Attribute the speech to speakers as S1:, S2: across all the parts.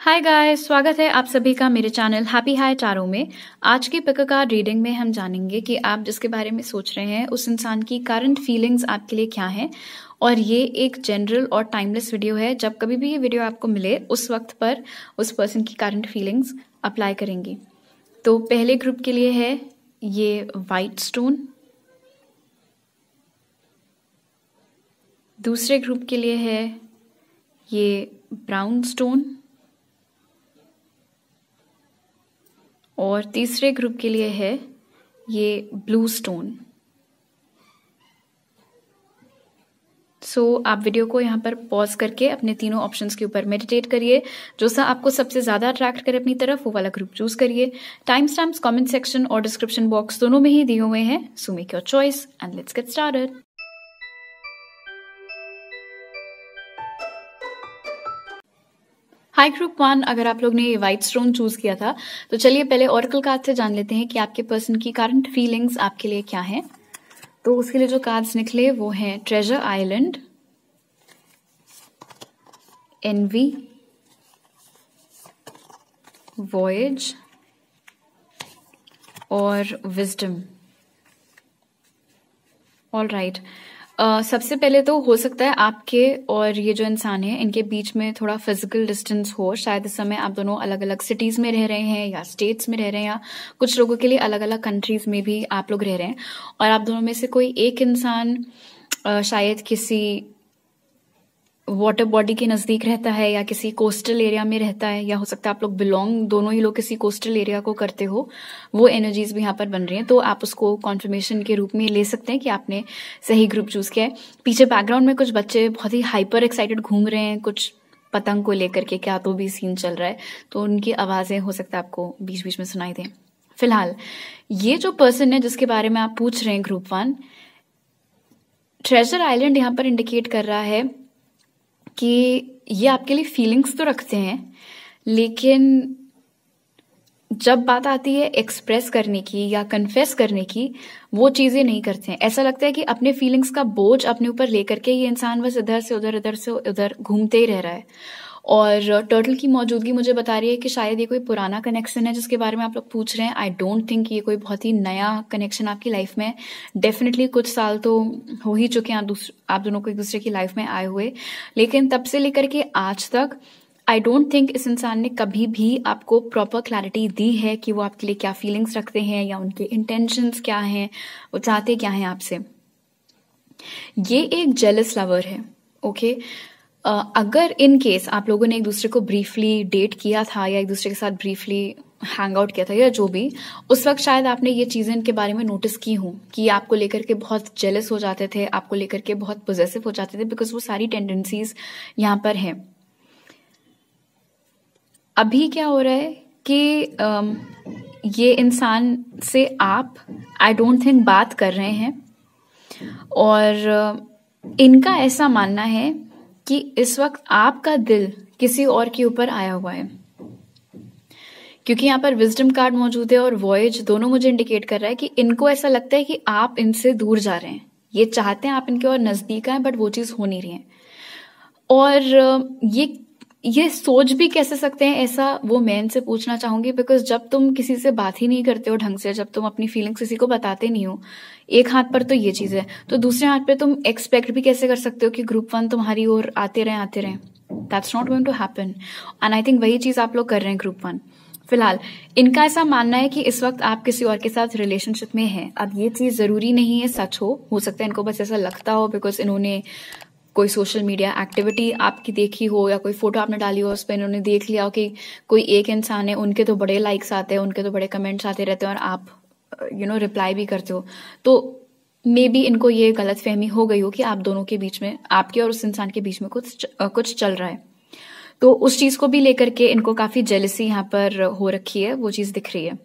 S1: Hi guys, स्वागत है आप सभी का मेरे चैनल हैप्पी हाई टारो में। आज की पिक कार्ड रीडिंग में हम जानेंगे कि आप जिसके बारे में सोच रहे हैं उस इंसान की करंट फीलिंग्स आपके लिए क्या हैं। और ये एक जनरल और टाइमलेस वीडियो है। जब कभी भी ये वीडियो आपको मिले उस वक्त पर उस पर्सन की करंट फीलिंग्स अप्लाई करेंगी। तो पहले ग्रुप के लिए है ये वाइट स्टोन, दूसरे ग्रुप के लिए है ये ब्राउन स्टोन, और तीसरे ग्रुप के लिए है ये ब्लू स्टोन। सो आप वीडियो को यहाँ पर पॉज करके अपने तीनों ऑप्शंस के ऊपर मेडिटेट करिए। जो सा आपको सबसे ज़्यादा अट्रैक्ट करे अपनी तरफ वो वाला ग्रुप चूज करिए। टाइम स्टैम्प्स कमेंट सेक्शन और डिस्क्रिप्शन बॉक्स दोनों में ही दिए हुए हैं। So make your choice and let's get started. High group 1, अगर आप लोग ने ये व्हाइट स्टोन चूज किया था तो चलिए पहले ऑरेकल कार्ड से जान लेते हैं कि आपके पर्सन की करंट फीलिंग्स आपके लिए क्या है। तो उसके लिए जो कार्ड्स निकले वो हैं ट्रेजर आइलैंड, एनवी, वॉयज और विजडम। ऑल राइट, सबसे पहले तो हो सकता है आपके और ये जो इंसान है इनके बीच में थोड़ा फिजिकल डिस्टेंस हो। शायद इस समय आप दोनों अलग अलग सिटीज में रह रहे हैं या स्टेट्स में रह रहे हैं, या कुछ लोगों के लिए अलग अलग कंट्रीज में भी आप लोग रह रहे हैं। और आप दोनों में से कोई एक इंसान शायद किसी वाटर बॉडी के नज़दीक रहता है या किसी कोस्टल एरिया में रहता है, या हो सकता है आप लोग बिलोंग दोनों ही लोग किसी कोस्टल एरिया को करते हो। वो एनर्जीज भी यहाँ पर बन रही हैं, तो आप उसको कॉन्फर्मेशन के रूप में ले सकते हैं कि आपने सही ग्रुप चूज़ किया है। पीछे बैकग्राउंड में कुछ बच्चे बहुत ही हाइपर एक्साइटेड घूम रहे हैं, कुछ पतंग को लेकर के क्या तो भी सीन चल रहा है, तो उनकी आवाज़ें हो सकता है आपको बीच बीच में सुनाई दें। फिलहाल ये जो पर्सन है जिसके बारे में आप पूछ रहे हैं ग्रुप 1, ट्रेजर आइलैंड यहाँ पर इंडिकेट कर रहा है कि ये आपके लिए फीलिंग्स तो रखते हैं, लेकिन जब बात आती है एक्सप्रेस करने की या कन्फेस करने की, वो चीज़ें नहीं करते हैं। ऐसा लगता है कि अपने फीलिंग्स का बोझ अपने ऊपर लेकर के ये इंसान बस इधर से उधर इधर से उधर घूमते ही रह रहा है। और टर्टल की मौजूदगी मुझे बता रही है कि शायद ये कोई पुराना कनेक्शन है जिसके बारे में आप लोग पूछ रहे हैं। आई डोंट थिंक ये कोई बहुत ही नया कनेक्शन आपकी लाइफ में। डेफिनेटली कुछ साल तो हो ही चुके हैं आप दोनों को एक दूसरे की लाइफ में आए हुए, लेकिन तब से लेकर के आज तक आई डोंट थिंक इस इंसान ने कभी भी आपको प्रॉपर क्लैरिटी दी है कि वो आपके लिए क्या फीलिंग्स रखते हैं या उनके इंटेंशंस क्या हैं, वो चाहते क्या हैं आपसे। ये एक जेलस लवर है, ओके। अगर इन केस आप लोगों ने एक दूसरे को ब्रीफली डेट किया था या एक दूसरे के साथ ब्रीफली हैंग आउट किया था या जो भी, उस वक्त शायद आपने ये चीज़ें इनके बारे में नोटिस की हों कि आपको लेकर के बहुत जेलस हो जाते थे, आपको लेकर के बहुत पोजेसिव हो जाते थे, बिकॉज वो सारी टेंडेंसीज यहाँ पर हैं। अभी क्या हो रहा है कि ये इंसान से आप आई डोंट थिंक बात कर रहे हैं, और इनका ऐसा मानना है कि इस वक्त आपका दिल किसी और के ऊपर आया हुआ है। क्योंकि यहाँ पर विजडम कार्ड मौजूद है और वॉयज, दोनों मुझे इंडिकेट कर रहा है कि इनको ऐसा लगता है कि आप इनसे दूर जा रहे हैं। ये चाहते हैं आप इनके और नज़दीक आए, बट वो चीज़ हो नहीं रही है। और ये सोच भी कैसे सकते हैं ऐसा, वो मैं इनसे पूछना चाहूंगी। बिकॉज जब तुम किसी से बात ही नहीं करते हो ढंग से, जब तुम अपनी फीलिंग्स किसी को बताते नहीं हो, एक हाथ पर तो ये चीज़ है, तो दूसरे हाथ पे तुम एक्सपेक्ट भी कैसे कर सकते हो कि ग्रुप 1 तुम्हारी ओर आते रहें। That's not going to happen, and I think वही चीज़ आप लोग कर रहे हैं ग्रुप 1। फिलहाल इनका ऐसा मानना है कि इस वक्त आप किसी और के साथ रिलेशनशिप में हैं। अब ये चीज़ ज़रूरी नहीं है सच हो सकता है इनको बस ऐसा लगता हो, बिकॉज इन्होंने कोई सोशल मीडिया एक्टिविटी आपकी देखी हो या कोई फोटो आपने डाली हो, उस पर इन्होंने देख लिया हो कि कोई एक इंसान है, उनके तो बड़े लाइक्स आते हैं, उनके तो बड़े कमेंट्स आते रहते हैं और आप रिप्लाई भी करते हो, तो मे बी इनको ये गलत फहमी हो गई हो कि आप दोनों के बीच में, आपके और उस इंसान के बीच में कुछ चल रहा है। तो उस चीज़ को भी लेकर के इनको काफ़ी जेलसी यहाँ पर हो रखी है। वो चीज़ दिख रही है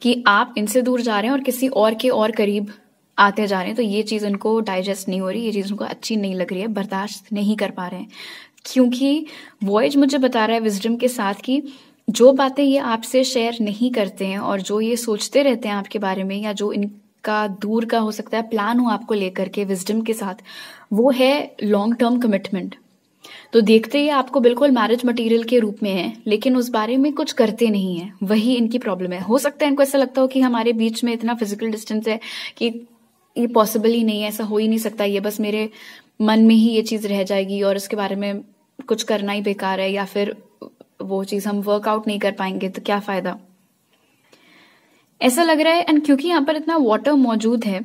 S1: कि आप इनसे दूर जा रहे हैं और किसी और के और करीब आते जा रहे हैं। तो ये चीज़ उनको डाइजेस्ट नहीं हो रही, ये चीज़ उनको अच्छी नहीं लग रही है, बर्दाश्त नहीं कर पा रहे हैं। क्योंकि वॉयज मुझे बता रहा है विजडम के साथ कि जो बातें ये आपसे शेयर नहीं करते हैं और जो ये सोचते रहते हैं आपके बारे में, या जो इनका दूर का हो सकता है प्लान हो आपको लेकर के विजडम के साथ, वो है लॉन्ग टर्म कमिटमेंट। तो देखते ही आपको बिल्कुल मैरिज मटेरियल के रूप में है, लेकिन उस बारे में कुछ करते नहीं है। वही इनकी प्रॉब्लम है। हो सकता है इनको ऐसा लगता हो कि हमारे बीच में इतना फिजिकल डिस्टेंस है कि ये पॉसिबल ही नहीं है, ऐसा हो ही नहीं सकता, ये बस मेरे मन में ही ये चीज रह जाएगी और इसके बारे में कुछ करना ही बेकार है, या फिर वो चीज हम वर्कआउट नहीं कर पाएंगे तो क्या फायदा, ऐसा लग रहा है। एंड क्योंकि यहाँ पर इतना वाटर मौजूद है,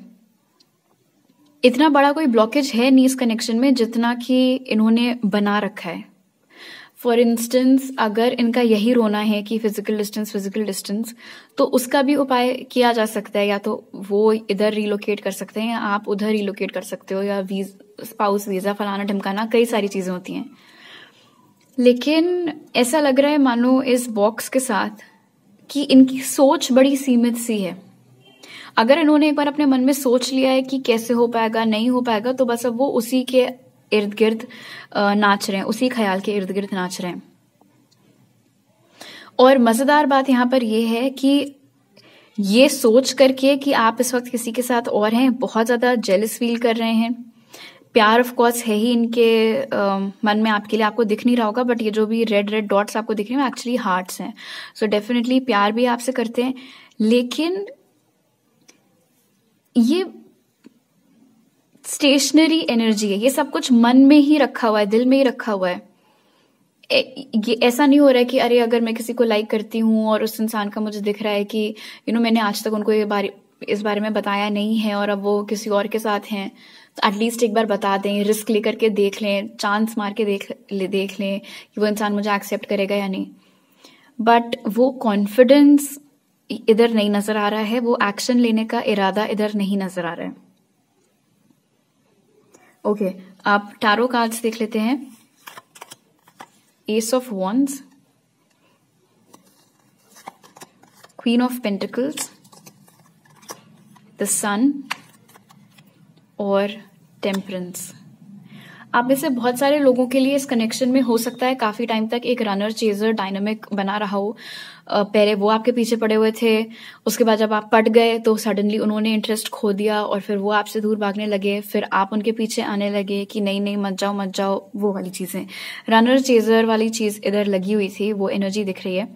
S1: इतना बड़ा कोई ब्लॉकेज है नहीं इस कनेक्शन में जितना कि इन्होंने बना रखा है। फॉर इंस्टेंस, अगर इनका यही रोना है कि फिजिकल डिस्टेंस, तो उसका भी उपाय किया जा सकता है। या तो वो इधर रिलोकेट कर सकते हैं या आप उधर रिलोकेट कर सकते हो, या स्पाउस वीजा फलाना ढमकाना, कई सारी चीजें होती हैं। लेकिन ऐसा लग रहा है मानो इस बॉक्स के साथ कि इनकी सोच बड़ी सीमित सी है। अगर इन्होंने एक बार अपने मन में सोच लिया है कि कैसे हो पाएगा, नहीं हो पाएगा, तो बस अब वो उसी के इर्द गिर्द नाच रहे हैं, उसी ख्याल के इर्द गिर्द नाच रहे हैं। और मजेदार बात यहां पर यह है कि ये सोच करके कि आप इस वक्त किसी के साथ और हैं, बहुत ज्यादा जेलस फील कर रहे हैं। प्यार ऑफ कोर्स है ही इनके मन में आपके लिए, आपको दिख नहीं रहा होगा, बट ये जो भी रेड रेड डॉट्स आपको दिख रहे हैं एक्चुअली हार्ट्स हैं। सो डेफिनेटली प्यार भी आपसे करते हैं, लेकिन ये स्टेशनरी एनर्जी है, ये सब कुछ मन में ही रखा हुआ है, दिल में ही रखा हुआ है। ये ऐसा नहीं हो रहा है कि अरे अगर मैं किसी को लाइक करती हूँ और उस इंसान का मुझे दिख रहा है कि मैंने आज तक उनको इस बारे में बताया नहीं है और अब वो किसी और के साथ हैं, तो एटलीस्ट एक बार बता दें, रिस्क लेकर के देख लें, चांस मार के देख लें कि वो इंसान मुझे एक्सेप्ट करेगा या नहीं। बट वो कॉन्फिडेंस इधर नहीं नजर आ रहा है, वो एक्शन लेने का इरादा इधर नहीं नजर आ रहा है। ओके, आप टैरो कार्ड्स देख लेते हैं। Ace of wands, queen of pentacles, the sun और टेम्परेंस। आप में से बहुत सारे लोगों के लिए इस कनेक्शन में हो सकता है काफी टाइम तक एक रनर चेजर डायनामिक बना रहा हो। पहले वो आपके पीछे पड़े हुए थे, उसके बाद जब आप पट गए तो सडनली उन्होंने इंटरेस्ट खो दिया और फिर वो आपसे दूर भागने लगे, फिर आप उनके पीछे आने लगे कि नहीं नहीं मत जाओ, वो वाली चीजें, रनर चेजर वाली चीज इधर लगी हुई थी, वो एनर्जी दिख रही है।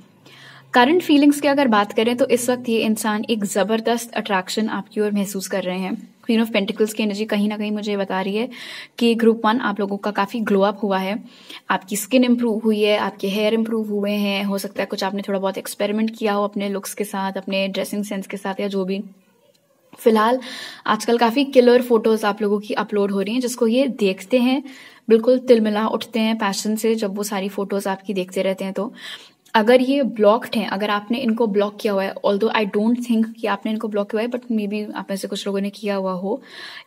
S1: करंट फीलिंग्स की अगर बात करें तो इस वक्त ये इंसान एक जबरदस्त अट्रैक्शन आपकी ओर महसूस कर रहे हैं। क्वीन ऑफ पेंटिकल्स की एनर्जी कहीं ना कहीं मुझे बता रही है कि ग्रुप 1 आप लोगों का काफी ग्लो अप हुआ है, आपकी स्किन इंप्रूव हुई है, आपके हेयर इंप्रूव हुए हैं, हो सकता है कुछ आपने थोड़ा बहुत एक्सपेरिमेंट किया हो अपने लुक्स के साथ, अपने ड्रेसिंग सेंस के साथ, या जो भी। फिलहाल आजकल काफी किलर फोटोज आप लोगों की अपलोड हो रही हैं, जिसको ये देखते हैं बिल्कुल तिलमिला उठते हैं पैशन से जब वो सारी फोटोज आपकी देखते रहते हैं। तो अगर ये ब्लॉक्ड हैं, अगर आपने इनको ब्लॉक किया हुआ है, ऑल्दो आई डोंट थिंक कि आपने इनको ब्लॉक किया हुआ है, बट मे बी आप में से कुछ लोगों ने किया हुआ हो,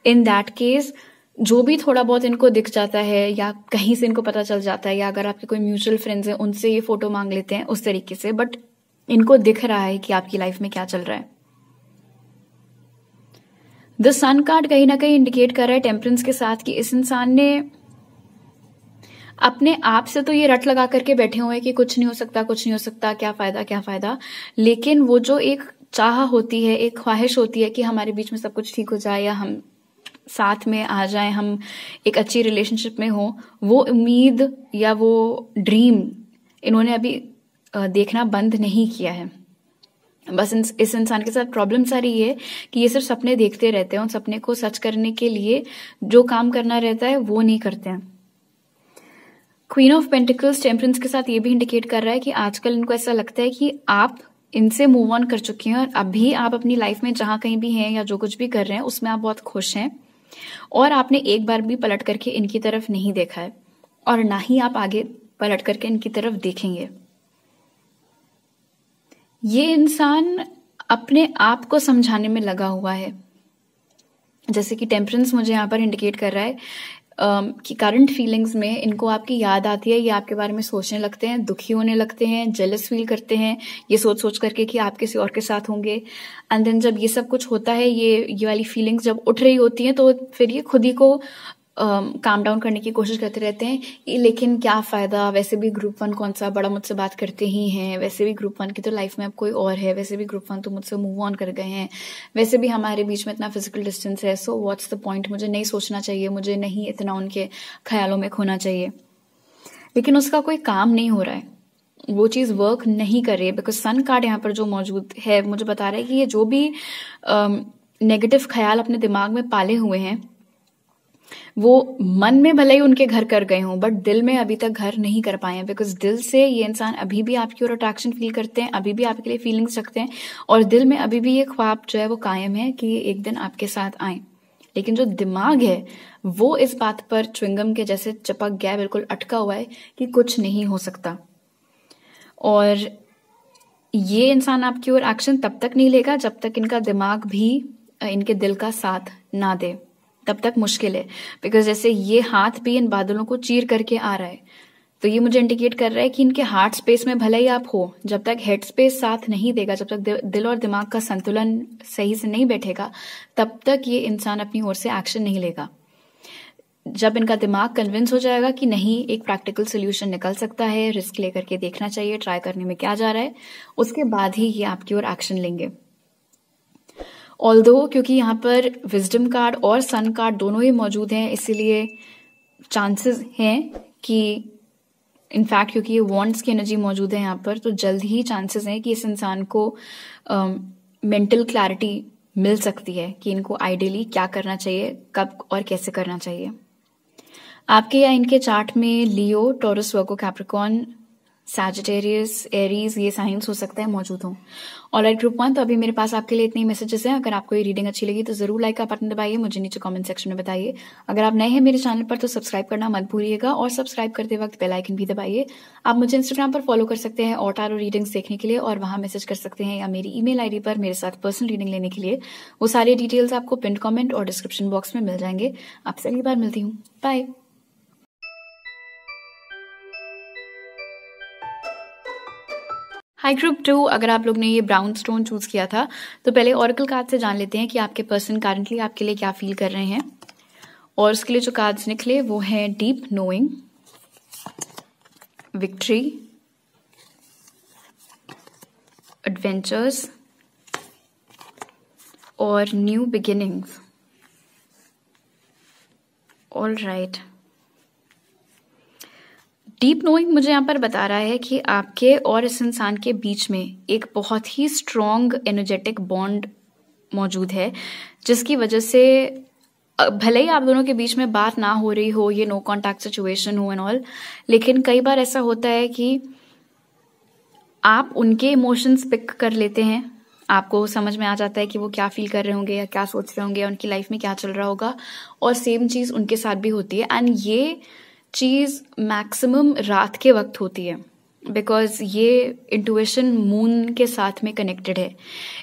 S1: इन दैट केस जो भी थोड़ा बहुत इनको दिख जाता है या कहीं से इनको पता चल जाता है, या अगर आपके कोई म्यूचुअल फ्रेंड्स हैं उनसे ये फोटो मांग लेते हैं उस तरीके से, बट इनको दिख रहा है कि आपकी लाइफ में क्या चल रहा है। द सन कार्ड कहीं ना कहीं इंडिकेट कर रहा है टेम्परेंस के साथ कि इस इंसान ने अपने आप से तो ये रट लगा करके बैठे हुए हैं कि कुछ नहीं हो सकता, क्या फायदा, लेकिन वो जो एक चाह होती है, एक ख्वाहिश होती है कि हमारे बीच में सब कुछ ठीक हो जाए या हम साथ में आ जाएं, हम एक अच्छी रिलेशनशिप में हो, वो उम्मीद या वो ड्रीम इन्होंने अभी देखना बंद नहीं किया है। बस इस इंसान के साथ प्रॉब्लम सारी ये कि ये सिर्फ सपने देखते रहते हैं, उन सपने को सच करने के लिए जो काम करना रहता है वो नहीं करते हैं। क्वीन ऑफ पेंटिकल्स टेम्परेंस के साथ ये भी इंडिकेट कर रहा है कि आजकल इनको ऐसा लगता है कि आप इनसे मूव ऑन कर चुके हैं और अभी आप अपनी लाइफ में जहां कहीं भी हैं या जो कुछ भी कर रहे हैं उसमें आप बहुत खुश हैं, और आपने एक बार भी पलट करके इनकी तरफ नहीं देखा है और ना ही आप आगे पलट करके इनकी तरफ देखेंगे। ये इंसान अपने आप को समझाने में लगा हुआ है, जैसे कि टेम्परेंस मुझे यहाँ पर इंडिकेट कर रहा है कि करंट फीलिंग्स में इनको आपकी याद आती है, ये आपके बारे में सोचने लगते हैं, दुखी होने लगते हैं, जेलस फील करते हैं ये सोच करके कि आप किसी और के साथ होंगे। एंड देन जब ये सब कुछ होता है, ये वाली फीलिंग्स जब उठ रही होती हैं, तो फिर ये खुद ही को काम डाउन करने की कोशिश करते रहते हैं, लेकिन क्या फायदा, वैसे भी ग्रुप 1 कौन सा बड़ा मुझसे बात करते ही हैं, वैसे भी ग्रुप 1 की तो लाइफ में अब कोई और है, वैसे भी ग्रुप 1 तो मुझसे मूव ऑन कर गए हैं, वैसे भी हमारे बीच में इतना फिजिकल डिस्टेंस है, सो व्हाट्स द पॉइंट, मुझे नहीं सोचना चाहिए, मुझे नहीं इतना उनके ख्यालों में खोना चाहिए। लेकिन उसका कोई काम नहीं हो रहा है, वो चीज़ वर्क नहीं कर रही है। बिकॉज सन कार्ड यहाँ पर जो मौजूद है मुझे बता रहा है कि ये जो भी नेगेटिव ख्याल अपने दिमाग में पाले हुए हैं वो मन में भले ही उनके घर कर गए हों, बट दिल में अभी तक घर नहीं कर पाए हैं। बिकॉज दिल से ये इंसान अभी भी आपकी ओर अट्रैक्शन फील करते हैं, अभी भी आपके लिए फीलिंग्स रखते हैं, और दिल में अभी भी ये ख्वाब जो है वो कायम है कि ये एक दिन आपके साथ आए। लेकिन जो दिमाग है वो इस बात पर च्युइंगम के जैसे चिपक गया है, बिल्कुल अटका हुआ है कि कुछ नहीं हो सकता। और ये इंसान आपकी ओर एक्शन तब तक नहीं लेगा जब तक इनका दिमाग भी इनके दिल का साथ ना दे, तब तक मुश्किल है। बिकॉज जैसे ये हाथ भी इन बादलों को चीर करके आ रहा है, तो ये मुझे इंडिकेट कर रहा है कि इनके हार्ट स्पेस में भले ही आप हो, जब तक हेड स्पेस साथ नहीं देगा, जब तक दिल और दिमाग का संतुलन सही से नहीं बैठेगा, तब तक ये इंसान अपनी ओर से एक्शन नहीं लेगा। जब इनका दिमाग कन्विंस हो जाएगा कि नहीं, एक प्रैक्टिकल सोल्यूशन निकल सकता है, रिस्क लेकर के देखना चाहिए, ट्राई करने में क्या जा रहा है, उसके बाद ही ये आपकी ओर एक्शन लेंगे। ऑल्दो क्योंकि यहाँ पर विजडम कार्ड और सन कार्ड दोनों ही मौजूद हैं, इसीलिए चांसेस हैं कि इनफैक्ट क्योंकि ये वॉन्ड्स की एनर्जी मौजूद है यहाँ पर, तो जल्द ही चांसेस हैं कि इस इंसान को मेंटल क्लैरिटी मिल सकती है कि इनको आइडियली क्या करना चाहिए, कब और कैसे करना चाहिए। आपके या इनके चार्ट में लियो, टॉरस, वर्गो, कैप्रिकॉर्न, सैजिटेरियस, एरीज ये साइंस हो सकता है मौजूद हों। ऑलराइट ग्रुप 1, तो अभी मेरे पास आपके लिए इतने मैसेजेस हैं। अगर आपको ये रीडिंग अच्छी लगी तो जरूर लाइक का बटन दबाइए, मुझे नीचे कमेंट सेक्शन में बताइए। अगर आप नए हैं मेरे चैनल पर तो सब्सक्राइब करना मत भूलिएगा, और सब्सक्राइब करते वक्त बेल आइकन भी दबाइए। आप मुझे इंस्टाग्राम पर फॉलो कर सकते हैं और टारो रीडिंग्स देखने के लिए, और वहां मैसेज कर सकते हैं, या मेरी ईमेल आईडी पर मेरे साथ पर्सनल रीडिंग लेने के लिए। वो सारी डिटेल्स आपको पिन कमेंट और डिस्क्रिप्शन बॉक्स में मिल जाएंगे। आपसे अगली बार मिलती हूँ, बाय। हाई ग्रुप 2, अगर आप लोग ने ये ब्राउन स्टोन चूज किया था तो पहले ऑरेकल कार्ड से जान लेते हैं कि आपके पर्सन करंटली आपके लिए क्या फील कर रहे हैं। और उसके लिए जो कार्ड्स निकले वो हैं डीप नोइंग, विक्ट्री, एडवेंचर्स और new beginnings. All right, deep knowing मुझे यहाँ पर बता रहा है कि आपके और इस इंसान के बीच में एक बहुत ही स्ट्रॉन्ग एनर्जेटिक बॉन्ड मौजूद है, जिसकी वजह से भले ही आप दोनों के बीच में बात ना हो रही हो, ये नो कॉन्टैक्ट सिचुएशन हो एंड ऑल, लेकिन कई बार ऐसा होता है कि आप उनके इमोशंस पिक कर लेते हैं। आपको समझ में आ जाता है कि वो क्या फील कर रहे होंगे या क्या सोच रहे होंगे या उनकी लाइफ में क्या चल रहा होगा, और सेम चीज उनके साथ भी होती है। एंड ये चीज मैक्सिमम रात के वक्त होती है, बिकॉज ये इंट्यूशन मून के साथ में कनेक्टेड है।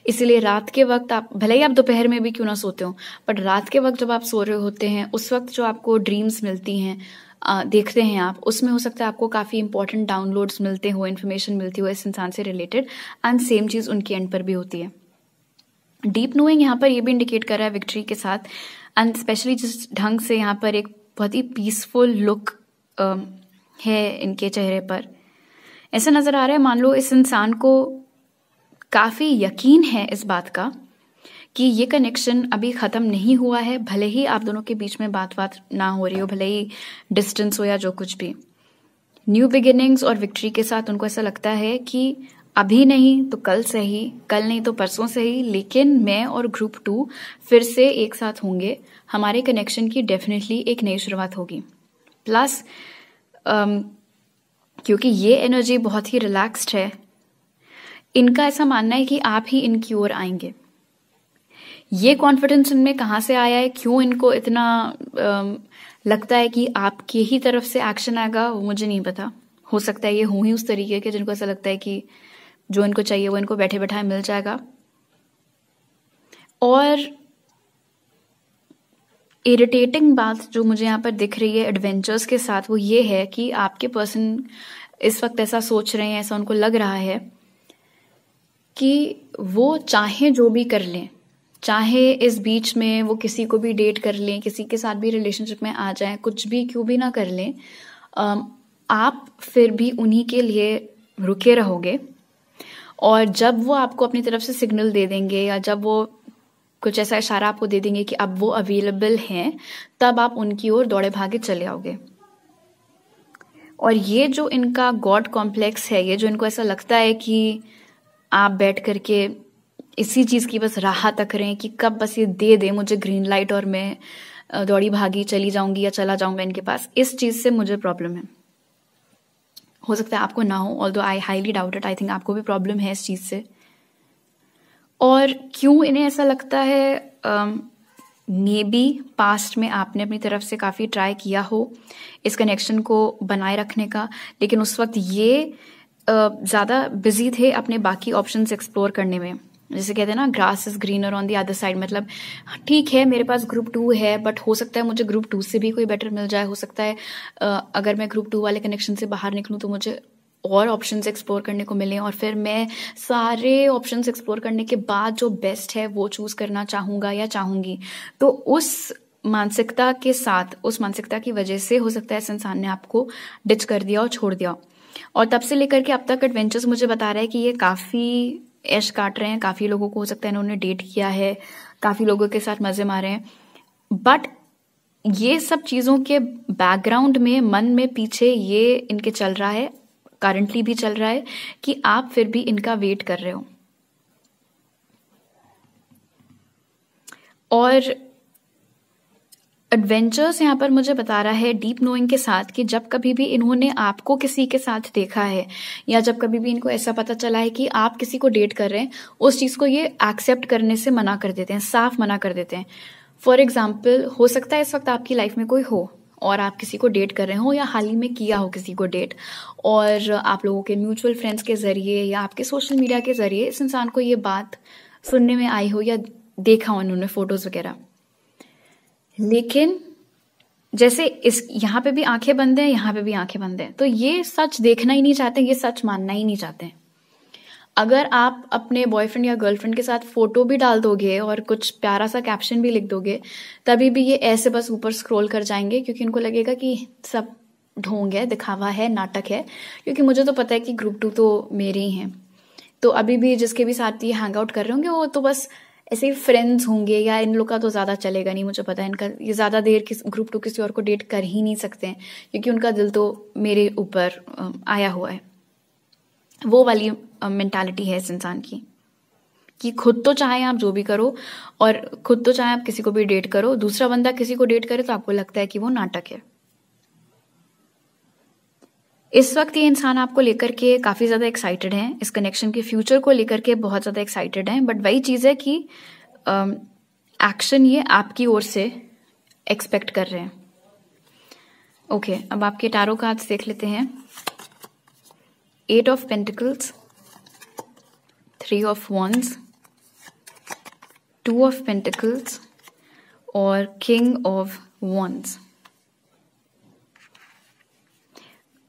S1: इसीलिए रात के वक्त आप भले ही आप दोपहर में भी क्यों ना सोते हो, बट रात के वक्त जब आप सो रहे होते हैं उस वक्त जो आपको ड्रीम्स मिलती हैं, देखते हैं आप, उसमें हो सकता है आपको काफी इंपॉर्टेंट डाउनलोड्स मिलते हो, इन्फॉर्मेशन मिलती हो इस इंसान से रिलेटेड, एंड सेम चीज उनके एंड पर भी होती है। डीप नोइंग यहाँ पर ये भी इंडिकेट कर रहा है विक्ट्री के साथ, एंड स्पेशली जिस ढंग से यहाँ पर एक बहुत ही पीसफुल लुक है इनके चेहरे पर, ऐसा नजर आ रहा है मान लो इस इंसान को काफी यकीन है इस बात का कि ये कनेक्शन अभी खत्म नहीं हुआ है, भले ही आप दोनों के बीच में बात ना हो रही हो, भले ही डिस्टेंस हो या जो कुछ भी। न्यू बिगिनिंग्स और विक्ट्री के साथ उनको ऐसा लगता है कि अभी नहीं तो कल सही, कल नहीं तो परसों सही, लेकिन मैं और ग्रुप 2 फिर से एक साथ होंगे, हमारे कनेक्शन की डेफिनेटली एक नई शुरुआत होगी। प्लस क्योंकि ये एनर्जी बहुत ही रिलैक्स्ड है, इनका ऐसा मानना है कि आप ही इनकी ओर आएंगे। ये कॉन्फिडेंस इनमें कहाँ से आया है, क्यों इनको इतना लगता है कि आपकी ही तरफ से एक्शन आएगा, वो मुझे नहीं पता। हो सकता है ये हों ही उस तरीके के जिनको ऐसा लगता है कि जो इनको चाहिए वो इनको बैठे बैठाए मिल जाएगा। और इरिटेटिंग बात जो मुझे यहाँ पर दिख रही है एडवेंचर्स के साथ, वो ये है कि आपके पर्सन इस वक्त ऐसा सोच रहे हैं, ऐसा उनको लग रहा है कि वो चाहे जो भी कर लें, चाहे इस बीच में वो किसी को भी डेट कर लें, किसी के साथ भी रिलेशनशिप में आ जाएं, कुछ भी क्यों भी ना कर लें, आप फिर भी उन्हीं के लिए रुके रहोगे। और जब वो आपको अपनी तरफ से सिग्नल दे देंगे या जब वो कुछ ऐसा इशारा आपको दे देंगे कि अब वो अवेलेबल हैं, तब आप उनकी ओर दौड़े भागे चले आओगे। और ये जो इनका गॉड कॉम्प्लेक्स है, ये जो इनको ऐसा लगता है कि आप बैठ करके इसी चीज़ की बस राह तक रहे हैं कि कब बस ये दे दे मुझे ग्रीन लाइट और मैं दौड़ी भागी चली जाऊंगी या चला जाऊंगा इनके पास, इस चीज़ से मुझे प्रॉब्लम है। हो सकता है आपको ना हो, although I highly doubt it, I think आपको भी प्रॉब्लम है इस चीज़ से। और क्यों इन्हें ऐसा लगता है, मे बी पास्ट में आपने अपनी तरफ से काफ़ी ट्राई किया हो इस कनेक्शन को बनाए रखने का, लेकिन उस वक्त ये ज़्यादा बिजी थे अपने बाकी ऑप्शंस एक्सप्लोर करने में। जैसे कहते हैं ना, grass is greener on the other side, मतलब ठीक है मेरे पास ग्रुप 2 है, बट हो सकता है मुझे ग्रुप 2 से भी कोई बेटर मिल जाए। हो सकता है अगर मैं ग्रुप 2 वाले कनेक्शन से बाहर निकलूं तो मुझे और ऑप्शंस एक्सप्लोर करने को मिले, और फिर मैं सारे ऑप्शंस एक्सप्लोर करने के बाद जो बेस्ट है वो चूज करना चाहूंगा या चाहूंगी। तो उस मानसिकता के साथ, उस मानसिकता की वजह से हो सकता है इस इंसान ने आपको डिच कर दिया और छोड़ दिया। और तब से लेकर के अब तक एडवेंचर्स मुझे बता रहा है कि ये काफी ऐश काट रहे हैं, काफी लोगों को हो सकता है इन्होंने डेट किया है, काफी लोगों के साथ मजे मारे हैं, बट ये सब चीजों के बैकग्राउंड में, मन में पीछे ये इनके चल रहा है, करंटली भी चल रहा है कि आप फिर भी इनका वेट कर रहे हो। और एडवेंचर्स यहाँ पर मुझे बता रहा है डीप नोइंग के साथ कि जब कभी भी इन्होंने आपको किसी के साथ देखा है, या जब कभी भी इनको ऐसा पता चला है कि आप किसी को डेट कर रहे हैं, उस चीज को ये एक्सेप्ट करने से मना कर देते हैं, साफ मना कर देते हैं। फॉर एग्जाम्पल, हो सकता है इस वक्त आपकी लाइफ में कोई हो और आप किसी को डेट कर रहे हो, या हाल ही में किया हो किसी को डेट, और आप लोगों के म्यूचुअल फ्रेंड्स के जरिए या आपके सोशल मीडिया के जरिए इस इंसान को ये बात सुनने में आई हो या देखा हो उन्होंने फोटोज वगैरह, लेकिन जैसे इस यहाँ पे भी आंखें बंद हैं, यहाँ पे भी आंखें बंद हैं, तो ये सच देखना ही नहीं चाहते, ये सच मानना ही नहीं चाहते। अगर आप अपने बॉयफ्रेंड या गर्लफ्रेंड के साथ फोटो भी डाल दोगे और कुछ प्यारा सा कैप्शन भी लिख दोगे, तभी भी ये ऐसे बस ऊपर स्क्रॉल कर जाएंगे, क्योंकि उनको लगेगा कि सब ढोंग है, दिखावा है, नाटक है। क्योंकि मुझे तो पता है कि ग्रुप 2 तो मेरे ही हैं, तो अभी भी जिसके भी साथ ये हैंग आउट कर रहे होंगे वो तो बस ऐसे ही फ्रेंड्स होंगे, या इन लोग का तो ज्यादा चलेगा नहीं। मुझे पता है इनका ये ज्यादा देर ग्रुप 2 किसी और को डेट कर ही नहीं सकते हैं, क्योंकि उनका दिल तो मेरे ऊपर आया हुआ है। वो वाली मेंटालिटी है इस इंसान की कि खुद तो चाहे आप जो भी करो, और खुद तो चाहे आप किसी को भी डेट करो, दूसरा बंदा किसी को डेट करे तो आपको लगता है कि वो नाटक है। इस वक्त ये इंसान आपको लेकर के काफी ज्यादा एक्साइटेड है, इस कनेक्शन के फ्यूचर को लेकर के बहुत ज्यादा एक्साइटेड है, बट वही चीज है कि एक्शन ये आपकी ओर से एक्सपेक्ट कर रहे हैं। ओके, अब आपके टैरो कार्ड्स देख लेते हैं। 8 of pentacles, 3 of wands, 2 of pentacles और किंग ऑफ वॉन्ड्स।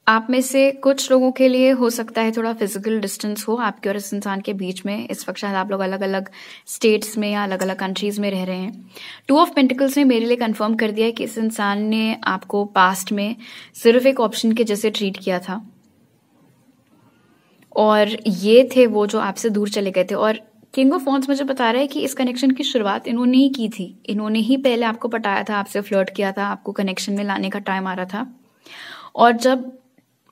S1: आप में से कुछ लोगों के लिए हो सकता है थोड़ा फिजिकल डिस्टेंस हो आपके और इस इंसान के बीच में। इस वक्त शायद आप लोग अलग अलग स्टेट्स में या अलग अलग कंट्रीज में रह रहे हैं। 2 ऑफ पेंटिकल्स ने मेरे लिए कंफर्म कर दिया है कि इस इंसान ने आपको पास्ट में सिर्फ एक ऑप्शन के जैसे ट्रीट किया था, और ये थे वो जो आपसे दूर चले गए थे। और किंग ऑफ वॉन्ड्स मुझे बता रहा है कि इस कनेक्शन की शुरुआत इन्होंने ही की थी, इन्होंने ही पहले आपको पटाया था, आपसे फ्लर्ट किया था, आपको कनेक्शन में लाने का टाइम आ रहा था। और जब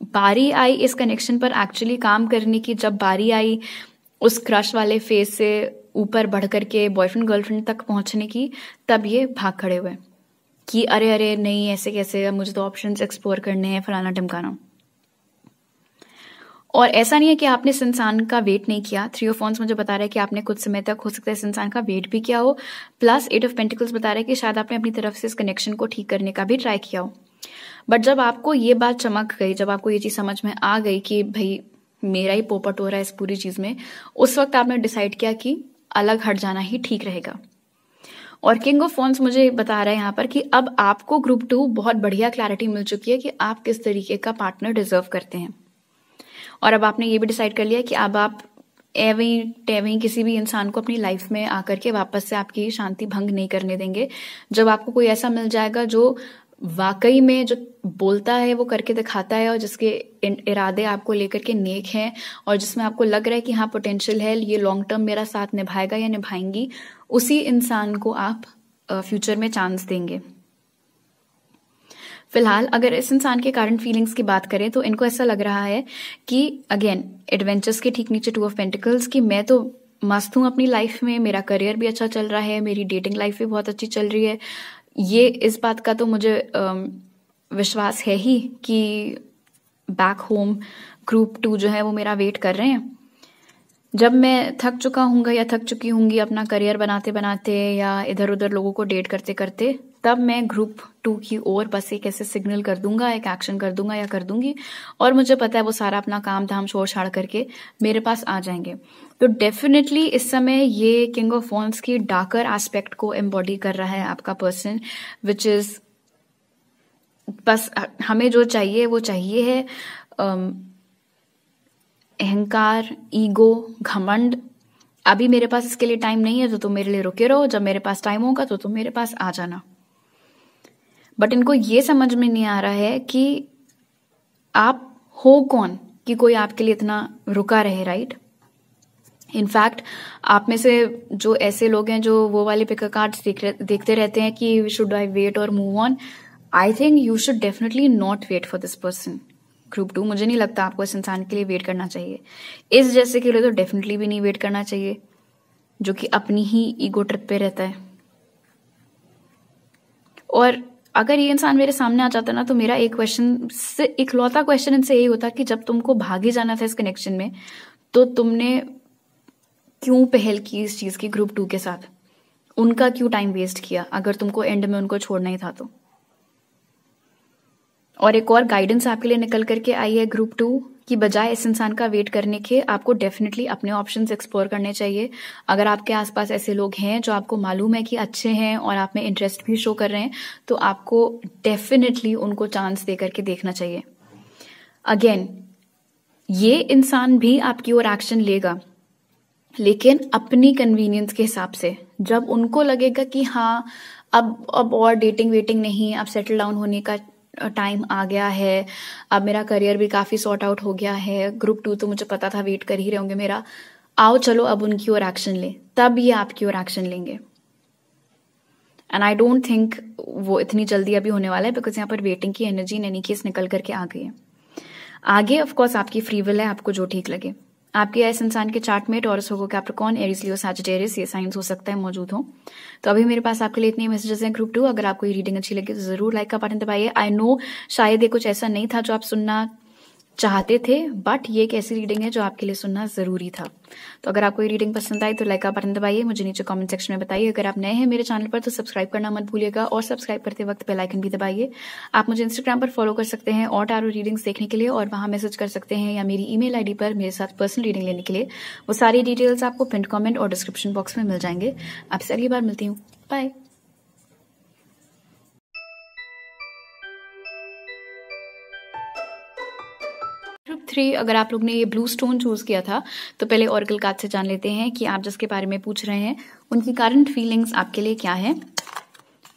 S1: बारी आई इस कनेक्शन पर एक्चुअली काम करने की, जब बारी आई उस क्रश वाले फेज से ऊपर बढ़ करके बॉयफ्रेंड गर्लफ्रेंड तक पहुंचने की, तब ये भाग खड़े हुए कि अरे अरे नहीं, ऐसे कैसे, मुझे तो ऑप्शंस एक्सप्लोर करने हैं, फलाना ढमकाना। और ऐसा नहीं है कि आपने इस इंसान का वेट नहीं किया। 3 ऑफ वॉन्ड्स मुझे बता रहा है कि आपने कुछ समय तक हो सकता है इस इंसान का वेट भी किया हो, प्लस 8 ऑफ पेंटिकल्स बता रहा है कि शायद आपने अपनी तरफ से इस कनेक्शन को ठीक करने का भी ट्राई किया हो। बट जब आपको ये बात चमक गई, जब आपको ये चीज समझ में आ गई कि भाई मेरा ही पोपट हो रहा है इस पूरी चीज में, उस वक्त आपने डिसाइड किया कि अलग हट जाना ही ठीक रहेगा। और किंग ऑफ वॉन्ड्स मुझे बता रहा है यहाँ पर कि अब आपको ग्रुप 2 बहुत बढ़िया क्लैरिटी मिल चुकी है कि आप किस तरीके का पार्टनर डिजर्व करते हैं। और अब आपने ये भी डिसाइड कर लिया कि अब आप एवं किसी भी इंसान को अपनी लाइफ में आकर के वापस से आपकी शांति भंग नहीं करने देंगे। जब आपको कोई ऐसा मिल जाएगा जो वाकई में जो बोलता है वो करके दिखाता है, और जिसके इरादे आपको लेकर के नेक हैं, और जिसमें आपको लग रहा है कि हाँ पोटेंशियल है, ये लॉन्ग टर्म मेरा साथ निभाएगा या निभाएंगी, उसी इंसान को आप फ्यूचर में चांस देंगे। फिलहाल अगर इस इंसान के करंट फीलिंग्स की बात करें तो इनको ऐसा लग रहा है कि अगेन एडवेंचर्स के ठीक नीचे 2 ऑफ पेंटिकल्स कि मैं तो मस्त हूँ अपनी लाइफ में, मेरा करियर भी अच्छा चल रहा है, मेरी डेटिंग लाइफ भी बहुत अच्छी चल रही है। ये इस बात का तो मुझे विश्वास है ही कि बैक होम ग्रुप 2 जो है वो मेरा वेट कर रहे हैं। जब मैं थक चुका हूँगा या थक चुकी होंगी अपना करियर बनाते बनाते या इधर उधर लोगों को डेट करते करते, तब मैं ग्रुप 2 की ओर बस एक ऐसे सिग्नल कर दूंगा, एक एक्शन कर दूंगा या कर दूंगी, और मुझे पता है वो सारा अपना काम धाम छोड़ छाड़ करके मेरे पास आ जाएंगे। तो डेफिनेटली इस समय ये किंग ऑफ वॉन्ड्स की डार्कर एस्पेक्ट को एम्बॉडी कर रहा है आपका पर्सन, विच इज बस हमें जो चाहिए वो चाहिए है अहंकार, ईगो, घमंड। अभी मेरे पास इसके लिए टाइम नहीं है तो तुम मेरे लिए रुके रहो, जब मेरे पास टाइम होगा तो तुम मेरे पास आ जाना। बट इनको ये समझ में नहीं आ रहा है कि आप हो कौन कि कोई आपके लिए इतना रुका रहे, राइट? इनफैक्ट आप में से जो ऐसे लोग हैं जो वो वाले पिकर कार्ड्स देखते रहते हैं कि शुड आई वेट और move on, I think you should definitely not wait for this person. Group 2, मुझे नहीं लगता आपको इस इंसान के लिए वेट करना चाहिए। इस जैसे के लिए तो डेफिनेटली भी नहीं वेट करना चाहिए, जो कि अपनी ही ईगो ट्रिप पे रहता है। और अगर ये इंसान मेरे सामने आ जाता ना तो मेरा एक क्वेश्चन से, इकलौता क्वेश्चन इनसे यही होता कि जब तुमको भागे जाना था इस कनेक्शन में तो तुमने क्यों पहल की इस चीज की ग्रुप 2 के साथ? उनका क्यों टाइम वेस्ट किया अगर तुमको एंड में उनको छोड़ना ही था तो? और एक और गाइडेंस आपके लिए निकल करके आई है ग्रुप 2 की बजाय इस इंसान का वेट करने के आपको डेफिनेटली अपने ऑप्शंस एक्सप्लोर करने चाहिए। अगर आपके आसपास ऐसे लोग हैं जो आपको मालूम है कि अच्छे हैं और आप में इंटरेस्ट भी शो कर रहे हैं तो आपको डेफिनेटली उनको चांस दे करके देखना चाहिए। अगेन, ये इंसान भी आपकी ओर एक्शन लेगा, लेकिन अपनी कन्वीनियंस के हिसाब से। जब उनको लगेगा कि हाँ अब और डेटिंग वेटिंग नहीं, अब सेटल डाउन होने का टाइम आ गया है, अब मेरा करियर भी काफी सॉर्ट आउट हो गया है, ग्रुप 2 तो मुझे पता था वेट कर ही रहे होंगे मेरा, आओ चलो अब उनकी ओर एक्शन ले, तब ये आपकी ओर एक्शन लेंगे। एंड आई डोंट थिंक वो इतनी जल्दी अभी होने वाला है, बिकॉज यहाँ पर वेटिंग की एनर्जी इन एनी केस निकल करके आ गई है। आगे ऑफकोर्स आपकी फ्री विल है, आपको जो ठीक लगे। आपके इस इंसान के चार्ट में टॉरस, होगो, कैप्रिकॉर्न, एरीज, लियो, सैजिटेरियस ये साइंस हो सकता है मौजूद हो। तो अभी मेरे पास आपके लिए इतने मैसेजेस हैं ग्रुप 2। अगर आपको ये रीडिंग अच्छी लगी तो जरूर लाइक का बटन दबाइए। आई नो शायद ये कुछ ऐसा नहीं था जो आप सुनना चाहते थे, बट ये एक ऐसी रीडिंग है जो आपके लिए सुनना जरूरी था। तो अगर आपको ये रीडिंग पसंद आई तो लाइक का बटन दबाइए, मुझे नीचे कमेंट सेक्शन में बताइए। अगर आप नए हैं मेरे चैनल पर तो सब्सक्राइब करना मत भूलिएगा, और सब्सक्राइब करते वक्त बेल आइकन भी दबाइए। आप मुझे इंस्टाग्राम पर फॉलो कर सकते हैं और टैरो रीडिंग्स देखने के लिए, और वहां मैसेज कर सकते हैं, या मेरी ईमेल आईडी पर मेरे साथ पर्सनल रीडिंग लेने के लिए। वो सारी डिटेल्स आपको पिन कमेंट और डिस्क्रिप्शन बॉक्स में मिल जाएंगे। आपसे अगली बार मिलती हूँ, बाय। ग्रुप 3, अगर आप लोग ने ये ब्लू स्टोन चूज किया था तो पहले ऑरेकल कार्ड से जान लेते हैं कि आप जिसके बारे में पूछ रहे हैं उनकी करंट फीलिंग्स आपके लिए क्या है।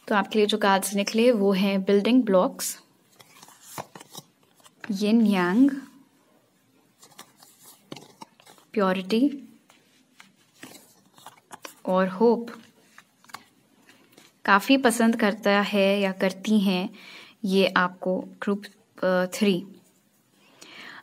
S1: तो आपके लिए जो कार्ड्स निकले वो हैं बिल्डिंग ब्लॉक्स, यिन यांग, प्योरिटी और होप। काफी पसंद करता है या करती हैं ये आपको ग्रुप 3।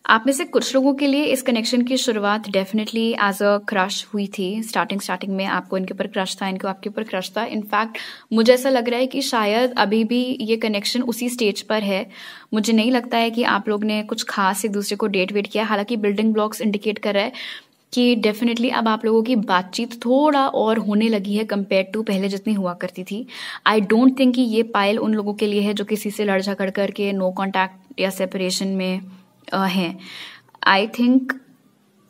S1: आप में से कुछ लोगों के लिए इस कनेक्शन की शुरुआत डेफिनेटली एज अ क्रश हुई थी। स्टार्टिंग में आपको इनके ऊपर क्रश था, इनको आपके ऊपर क्रश था। इनफैक्ट मुझे ऐसा लग रहा है कि शायद अभी भी ये कनेक्शन उसी स्टेज पर है। मुझे नहीं लगता है कि आप लोग ने कुछ खास एक दूसरे को डेट वेट किया। हालांकि बिल्डिंग ब्लॉक्स इंडिकेट कर रहा है कि डेफिनेटली अब आप लोगों की बातचीत थोड़ा और होने लगी है कंपेयर टू पहले जितनी हुआ करती थी। आई डोंट थिंक कि ये पाइल उन लोगों के लिए है जो किसी से लड़ झगड़ करके नो कॉन्टैक्ट या सेपरेशन में हैं। आई थिंक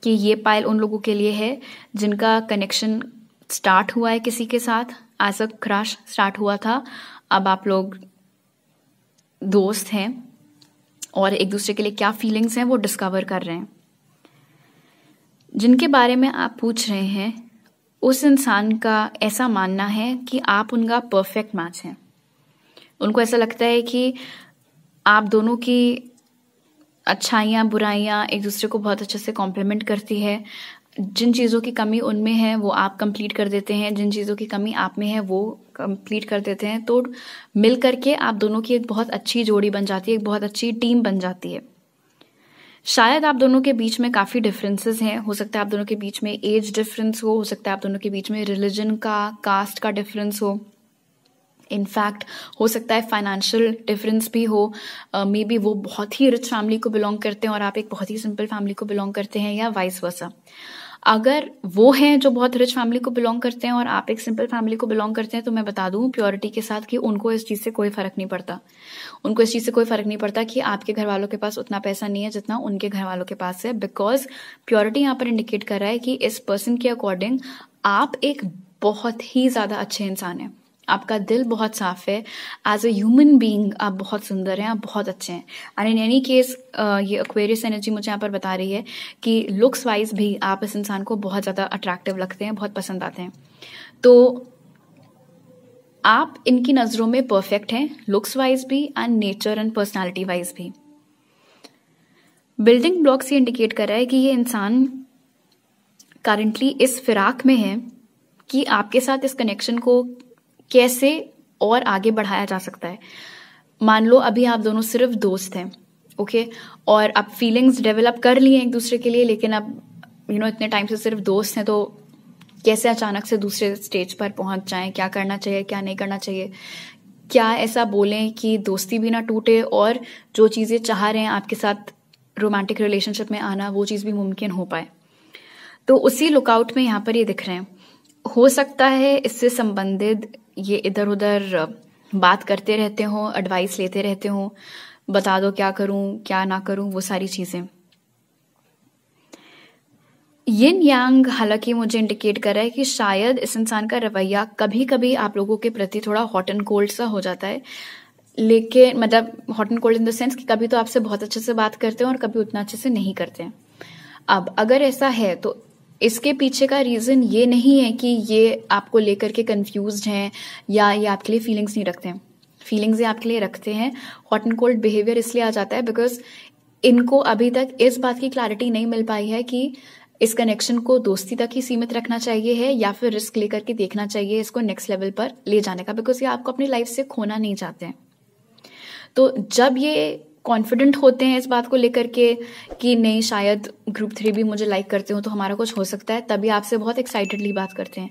S1: कि ये पाइल उन लोगों के लिए है जिनका कनेक्शन स्टार्ट हुआ है किसी के साथ, एज अ क्रश स्टार्ट हुआ था, अब आप लोग दोस्त हैं और एक दूसरे के लिए क्या फीलिंग्स हैं वो डिस्कवर कर रहे हैं। जिनके बारे में आप पूछ रहे हैं उस इंसान का ऐसा मानना है कि आप उनका परफेक्ट मैच हैं। उनको ऐसा लगता है कि आप दोनों की अच्छाइयाँ बुराइयाँ एक दूसरे को बहुत अच्छे से कॉम्प्लीमेंट करती है। जिन चीज़ों की कमी उनमें है वो आप कंप्लीट कर देते हैं, जिन चीज़ों की कमी आप में है वो कंप्लीट कर देते हैं तो मिल करके आप दोनों की एक बहुत अच्छी जोड़ी बन जाती है, एक बहुत अच्छी टीम बन जाती है। शायद आप दोनों के बीच में काफ़ी डिफरेंसेस हैं, हो सकता है आप दोनों के बीच में एज डिफरेंस हो सकता है आप दोनों के बीच में रिलीजन का, कास्ट का डिफरेंस हो, इनफैक्ट हो सकता है फाइनेंशियल डिफरेंस भी हो। मे बी वो बहुत ही रिच फैमिली को बिलोंग करते हैं और आप एक बहुत ही सिंपल फैमिली को बिलोंग करते हैं, या वाइस वर्सा। अगर वो हैं जो बहुत रिच फैमिली को बिलोंग करते हैं और आप एक सिंपल फैमिली को बिलोंग करते हैं, तो मैं बता दूं प्योरिटी के साथ कि उनको इस चीज़ से कोई फर्क नहीं पड़ता। उनको इस चीज़ से कोई फर्क नहीं पड़ता कि आपके घर वालों के पास उतना पैसा नहीं है जितना उनके घर वालों के पास है, बिकॉज प्योरिटी यहाँ पर इंडिकेट कर रहा है कि इस पर्सन के अकॉर्डिंग आप एक बहुत ही ज़्यादा अच्छे इंसान हैं। आपका दिल बहुत साफ है, एज अ ह्यूमन बीइंग आप बहुत सुंदर हैं, आप बहुत अच्छे हैं। एंड इन एनी केस ये एक्वेरियस एनर्जी मुझे यहाँ पर बता रही है कि लुक्स वाइज भी आप इस इंसान को बहुत ज़्यादा अट्रैक्टिव लगते हैं, बहुत पसंद आते हैं। तो आप इनकी नज़रों में परफेक्ट हैं, लुक्स वाइज भी and nature and personality wise भी। बिल्डिंग ब्लॉक्स ये इंडिकेट कर रहा है कि ये इंसान करंटली इस फिराक में है कि आपके साथ इस कनेक्शन को कैसे और आगे बढ़ाया जा सकता है। मान लो अभी आप दोनों सिर्फ दोस्त हैं, ओके, और अब फीलिंग्स डेवलप कर लिए एक दूसरे के लिए, लेकिन अब इतने टाइम से सिर्फ दोस्त हैं, तो कैसे अचानक से दूसरे स्टेज पर पहुंच जाएं, क्या करना चाहिए क्या नहीं करना चाहिए, क्या ऐसा बोलें कि दोस्ती भी ना टूटे और जो चीज़ें चाह रहे हैं आपके साथ रोमांटिक रिलेशनशिप में आना, वो चीज़ भी मुमकिन हो पाए। तो उसी लुकआउट में यहाँ पर ये दिख रहे हैं। हो सकता है इससे संबंधित ये इधर उधर बात करते रहते हो, एडवाइस लेते रहते हो, बता दो क्या करूं क्या ना करूं, वो सारी चीजें। यिन यांग हालांकि मुझे इंडिकेट कर रहा है कि शायद इस इंसान का रवैया कभी कभी आप लोगों के प्रति थोड़ा हॉट एंड कोल्ड सा हो जाता है, लेकिन मतलब hot and cold in the sense कि कभी तो आपसे बहुत अच्छे से बात करते हैं और कभी उतना अच्छे से नहीं करते हैं। अब अगर ऐसा है तो इसके पीछे का रीजन ये नहीं है कि ये आपको लेकर के कंफ्यूज्ड हैं या ये आपके लिए फीलिंग्स नहीं रखते हैं। फीलिंग्स ये आपके लिए रखते हैं। हॉट एंड कोल्ड बिहेवियर इसलिए आ जाता है बिकॉज इनको अभी तक इस बात की क्लैरिटी नहीं मिल पाई है कि इस कनेक्शन को दोस्ती तक ही सीमित रखना चाहिए है या फिर रिस्क लेकर के देखना चाहिए इसको नेक्स्ट लेवल पर ले जाने का, बिकॉज ये आपको अपनी लाइफ से खोना नहीं चाहते हैं। तो जब ये कॉन्फिडेंट होते हैं इस बात को लेकर के कि नहीं शायद ग्रुप 3 भी मुझे लाइक करते हो तो हमारा कुछ हो सकता है, तभी आपसे बहुत एक्साइटेडली बात करते हैं।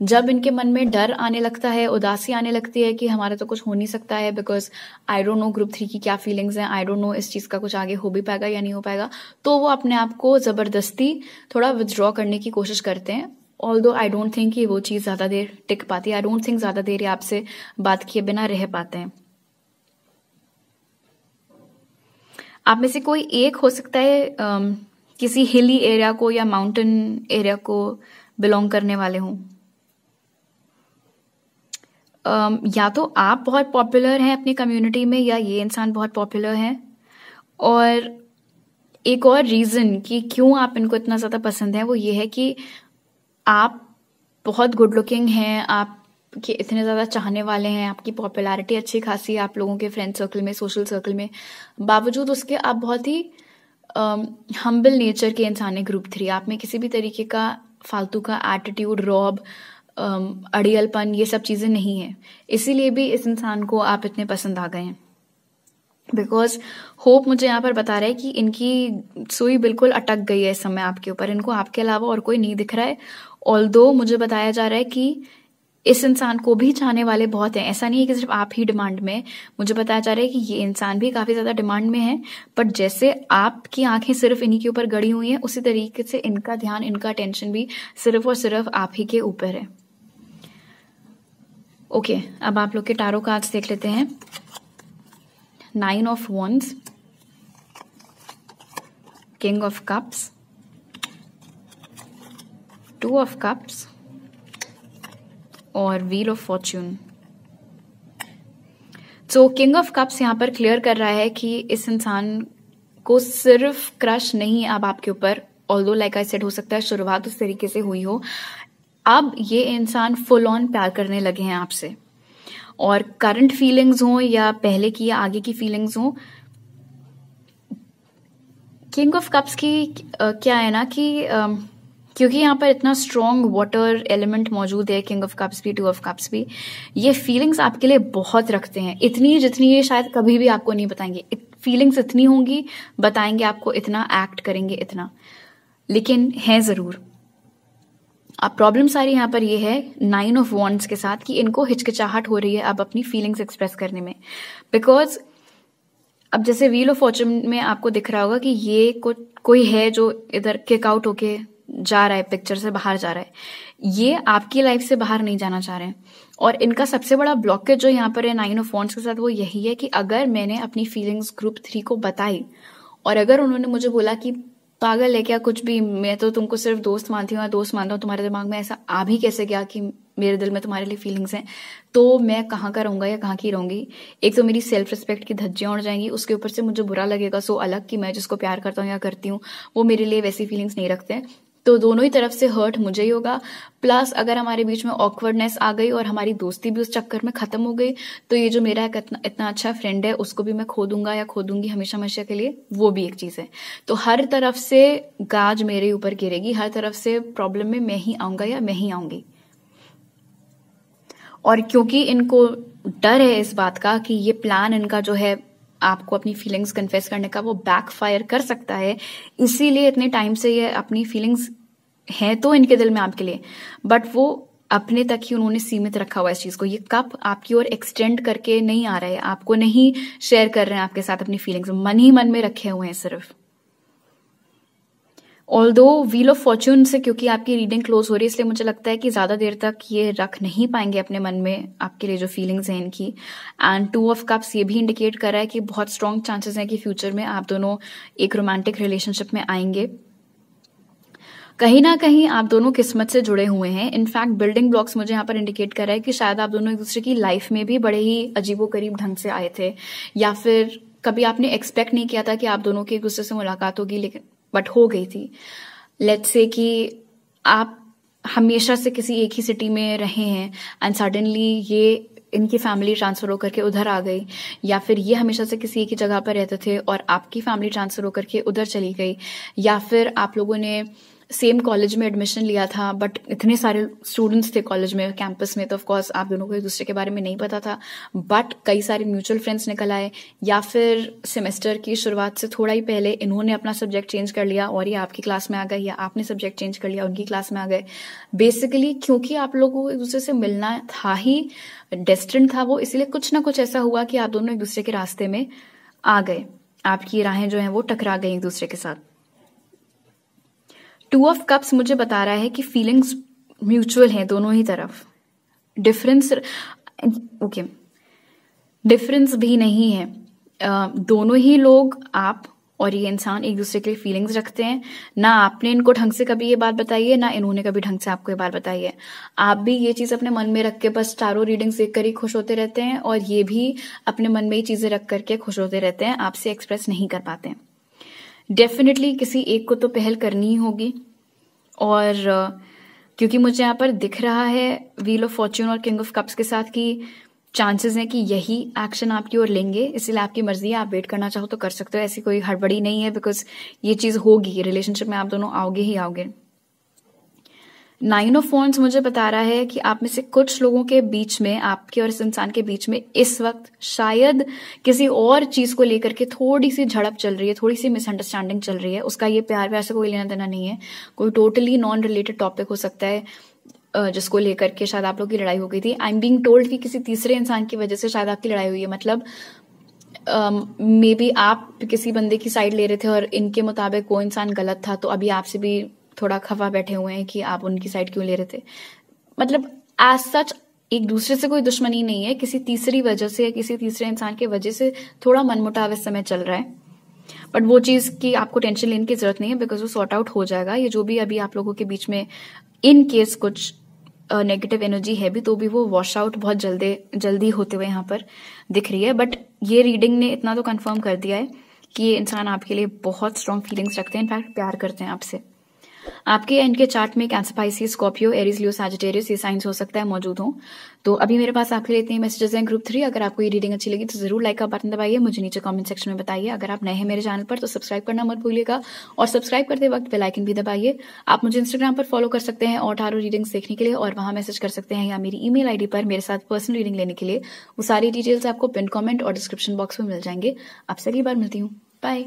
S1: जब इनके मन में डर आने लगता है, उदासी आने लगती है कि हमारा तो कुछ हो नहीं सकता है because I don't know group 3 की क्या फीलिंग्स हैं, आई डोंट नो इस चीज़ का कुछ आगे हो भी पाएगा या नहीं हो पाएगा, तो वो अपने आप को ज़बरदस्ती थोड़ा विथड्रॉ करने की कोशिश करते हैं। ऑल्दो आई डोंट थिंक कि वो चीज़ ज़्यादा देर टिक पाती है, आई डोंट थिंक ज़्यादा देर आपसे बात किए बिना रह पाते हैं। आप में से कोई एक हो सकता है किसी हिली एरिया को या माउंटेन एरिया को बिलोंग करने वाले हों। या तो आप बहुत पॉपुलर हैं अपनी कम्युनिटी में या ये इंसान बहुत पॉपुलर है। और एक और रीज़न कि क्यों आप इनको इतना ज़्यादा पसंद है वो ये है कि आप बहुत गुड लुकिंग हैं, आप कि इतने ज़्यादा चाहने वाले हैं, आपकी पॉपुलैरिटी अच्छी खासी है आप लोगों के फ्रेंड सर्कल में, सोशल सर्कल में, बावजूद उसके आप बहुत ही हम्बल नेचर के इंसान हैं ग्रुप 3। आप में किसी भी तरीके का फालतू का एटीट्यूड, रॉब, अड़ियलपन, ये सब चीज़ें नहीं है। इसीलिए भी इस इंसान को आप इतने पसंद आ गए हैं। बिकॉज होप मुझे यहाँ पर बता रहा है कि इनकी सुई बिल्कुल अटक गई है इस समय आपके ऊपर, इनको आपके अलावा और कोई नहीं दिख रहा है। ऑल्दो मुझे बताया जा रहा है कि इस इंसान को भी चाहने वाले बहुत हैं, ऐसा नहीं है कि सिर्फ आप ही डिमांड में। मुझे बताया जा रहा है कि ये इंसान भी काफी ज्यादा डिमांड में है, बट जैसे आपकी आंखें सिर्फ इन्हीं के ऊपर गड़ी हुई हैं उसी तरीके से इनका ध्यान, इनका अटेंशन भी सिर्फ और सिर्फ आप ही के ऊपर है। ओके, अब आप लोग के टारो कार्ड्स देख लेते हैं। 9 of wands, king of cups, 2 of cups और wheel of fortune. So king of cups यहाँ पर क्लियर कर रहा है कि इस इंसान को सिर्फ क्रश नहीं अब आपके ऊपर, ऑल्दो लाइक आई सेड हो सकता है शुरुआत उस तरीके से हुई हो, अब ये इंसान फुल ऑन प्यार करने लगे हैं आपसे। और करंट फीलिंग्स हो या पहले की या आगे की फीलिंग्स हो, किंग ऑफ कप्स की क्या है ना कि क्योंकि यहाँ पर इतना स्ट्रॉन्ग वाटर एलिमेंट मौजूद है, किंग ऑफ कप्स भी, 2 ऑफ कप्स भी, ये फीलिंग्स आपके लिए बहुत रखते हैं, इतनी जितनी ये शायद कभी भी आपको नहीं बताएंगे। फीलिंग्स इतनी होंगी, बताएंगे आपको इतना, एक्ट करेंगे इतना, लेकिन है जरूर। अब प्रॉब्लम सारी यहाँ पर ये है 9 ऑफ वॉन्ड्स के साथ कि इनको हिचकिचाहट हो रही है अब अपनी फीलिंग्स एक्सप्रेस करने में, बिकॉज अब जैसे व्हील ऑफ फॉर्चून में आपको दिख रहा होगा कि ये कोई है जो इधर किक आउट होके जा रहा है, पिक्चर से बाहर जा रहा है, ये आपकी लाइफ से बाहर नहीं जाना चाह रहे हैं। और इनका सबसे बड़ा ब्लॉकेज जो यहाँ पर है 9 ऑफ वॉन्ड्स के साथ, वो यही है कि अगर मैंने अपनी फीलिंग्स ग्रुप 3 को बताई और अगर उन्होंने मुझे बोला कि पागल है क्या, कुछ भी, मैं तो तुमको सिर्फ दोस्त मानती हूँ, दोस्त मानता हूँ, तुम्हारे दिमाग में ऐसा आ भी कैसे गया कि मेरे दिल में तुम्हारे लिए फीलिंग्स हैं, तो मैं कहाँ का रहूंगा या कहाँ की रहूंगी। एक तो मेरी सेल्फ रिस्पेक्ट की धज्जियां उड़ जाएंगी, उसके ऊपर से मुझे बुरा लगेगा सो अलग कि मैं जिसको प्यार करता हूँ या करती हूँ वो मेरे लिए वैसी फीलिंग्स नहीं रखते हैं, तो दोनों ही तरफ से हर्ट मुझे ही होगा। प्लस अगर हमारे बीच में ऑकवर्डनेस आ गई और हमारी दोस्ती भी उस चक्कर में खत्म हो गई, तो ये जो मेरा इतना अच्छा फ्रेंड है उसको भी मैं खो दूंगा या खो दूंगी हमेशा हमेशा के लिए, वो भी एक चीज है। तो हर तरफ से गाज मेरे ऊपर गिरेगी, हर तरफ से प्रॉब्लम में मैं ही आऊंगा या मैं ही आऊंगी। और क्योंकि इनको डर है इस बात का कि ये प्लान इनका जो है आपको अपनी फीलिंग्स कन्फेस करने का, वो बैकफायर कर सकता है, इसीलिए इतने टाइम से ये अपनी फीलिंग्स है तो इनके दिल में आपके लिए, बट वो अपने तक ही उन्होंने सीमित रखा हुआ है इस चीज को। ये कप आपकी ओर एक्सटेंड करके नहीं आ रहे हैं, आपको नहीं शेयर कर रहे हैं आपके साथ अपनी फीलिंग्स, मन ही मन में रखे हुए हैं सिर्फ। ऑल्दो व्हील ऑफ फॉर्च्यून से क्योंकि आपकी रीडिंग क्लोज हो रही है, इसलिए मुझे लगता है कि ज्यादा देर तक ये रख नहीं पाएंगे अपने मन में आपके लिए जो फीलिंग्स हैं इनकी। एंड 2 ऑफ कप्स ये भी इंडिकेट कर रहा है कि बहुत स्ट्रॉन्ग चांसेस हैं कि फ्यूचर में आप दोनों एक रोमांटिक रिलेशनशिप में आएंगे। कहीं ना कहीं आप दोनों किस्मत से जुड़े हुए हैं। इनफैक्ट बिल्डिंग ब्लॉक्स मुझे यहाँ पर इंडिकेट कर रहा है कि शायद आप दोनों एक दूसरे की लाइफ में भी बड़े ही अजीबोगरीब ढंग से आए थे, या फिर कभी आपने एक्सपेक्ट नहीं किया था कि आप दोनों की एक दूसरे से मुलाकात होगी, लेकिन बट हो गई थी। लेट्स से कि आप हमेशा से किसी एक ही सिटी में रहे हैं एंड सडनली ये इनकी फैमिली ट्रांसफर होकर के उधर आ गई, या फिर ये हमेशा से किसी एक ही जगह पर रहते थे और आपकी फैमिली ट्रांसफर होकर के उधर चली गई, या फिर आप लोगों ने सेम कॉलेज में एडमिशन लिया था बट इतने सारे स्टूडेंट्स थे कॉलेज में, कैंपस में, तो ऑफ कोर्स आप दोनों को एक दूसरे के बारे में नहीं पता था, बट कई सारे म्यूचुअल फ्रेंड्स निकल आए, या फिर सेमेस्टर की शुरुआत से थोड़ा ही पहले इन्होंने अपना सब्जेक्ट चेंज कर लिया और ये आपकी क्लास में आ गए, या आपने सब्जेक्ट चेंज कर लिया उनकी क्लास में आ गए। बेसिकली क्योंकि आप लोगों को एक दूसरे से मिलना था ही, डेस्टिन्ड था वो, इसलिए कुछ ना कुछ ऐसा हुआ कि आप दोनों एक दूसरे के रास्ते में आ गए, आपकी राहें जो हैं वो टकरा गई एक दूसरे के साथ। 2 ऑफ कप्स मुझे बता रहा है कि फीलिंग्स म्यूचुअल हैं दोनों ही तरफ, डिफरेंस भी नहीं है। दोनों ही लोग, आप और ये इंसान, एक दूसरे के लिए फीलिंग्स रखते हैं। ना आपने इनको ढंग से कभी ये बात बताई है, ना इन्होंने कभी ढंग से आपको ये बात बताई है। आप भी ये चीज अपने मन में रख के बस टारो रीडिंग्स देख कर ही खुश होते रहते हैं, और ये भी अपने मन में ही चीजें रख करके खुश होते रहते हैं, आपसे एक्सप्रेस नहीं कर पाते हैं। डेफिनेटली किसी एक को तो पहल करनी ही होगी, और क्योंकि मुझे यहाँ पर दिख रहा है व्हील ऑफ फॉर्च्यून और किंग ऑफ कप्स के साथ कि चांसेस हैं कि यही एक्शन आपकी ओर लेंगे, इसलिए आपकी मर्जी है, आप वेट करना चाहो तो कर सकते हो, ऐसी कोई हड़बड़ी नहीं है, बिकॉज ये चीज होगी, रिलेशनशिप में आप दोनों आओगे ही आओगे। 9 ऑफ वॉन्ड्स मुझे बता रहा है कि आप में से कुछ लोगों के बीच में, आपके और इस इंसान के बीच में इस वक्त शायद किसी और चीज को लेकर के थोड़ी सी झड़प चल रही है, थोड़ी सी मिसअंडरस्टैंडिंग चल रही है। उसका ये प्यार व्यार से कोई लेना देना नहीं है, कोई टोटली नॉन रिलेटेड टॉपिक हो सकता है जिसको लेकर के शायद आप लोग की लड़ाई हो गई थी। आई एम बीइंग टोल्ड कि किसी तीसरे इंसान की वजह से शायद आपकी लड़ाई हुई है, मतलब मे बी आप किसी बंदे की साइड ले रहे थे और इनके मुताबिक वो इंसान गलत था, तो अभी आपसे भी थोड़ा खफा बैठे हुए हैं कि आप उनकी साइड क्यों ले रहे थे। मतलब एज सच एक दूसरे से कोई दुश्मनी नहीं है, किसी तीसरी वजह से या किसी तीसरे इंसान की वजह से थोड़ा मनमुटाव इस समय चल रहा है, बट वो चीज की आपको टेंशन लेने की जरूरत नहीं है, बिकॉज वो सॉर्ट आउट हो जाएगा। ये जो भी अभी आप लोगों के बीच में इन केस कुछ नेगेटिव एनर्जी है भी, तो भी वो वॉश आउट बहुत जल्दी होते हुए यहाँ पर दिख रही है। बट ये रीडिंग ने इतना तो कंफर्म कर दिया है कि ये इंसान आपके लिए बहुत स्ट्रॉन्ग फीलिंग्स रखते हैं, इनफैक्ट प्यार करते हैं आपसे। आपके एंड के चार्ट में कैंसर, पाइसेस, स्कॉर्पियो, एरीज, लियो, सैजिटेरियस ये साइंस हो सकता है मौजूद हो। तो अभी मेरे पास आपके लिए इतने मैसेजेस हैं ग्रुप 3। अगर आपको ये रीडिंग अच्छी लगी तो जरूर लाइक का बटन दबाइए, मुझे नीचे कमेंट सेक्शन में बताइए। अगर आप नए हैं मेरे चैनल पर तो सब्सक्राइब करना मत भूलिएगा और सब्सक्राइब करते वक्त बेल आइकन भी दबाइए। आप मुझे इंस्टाग्राम पर फॉलो कर सकते हैं और टारो रीडिंग्स देखने के लिए, और वहां मैसेज कर सकते हैं, या मेरी ईमेल आईडी पर मेरे साथ पर्सनल रीडिंग लेने के लिए। वो सारी डिटेल्स आपको पिन कमेंट और डिस्क्रिप्शन बॉक्स में मिल जाएंगे। आपसे अगली बार मिलती हूँ। बाय।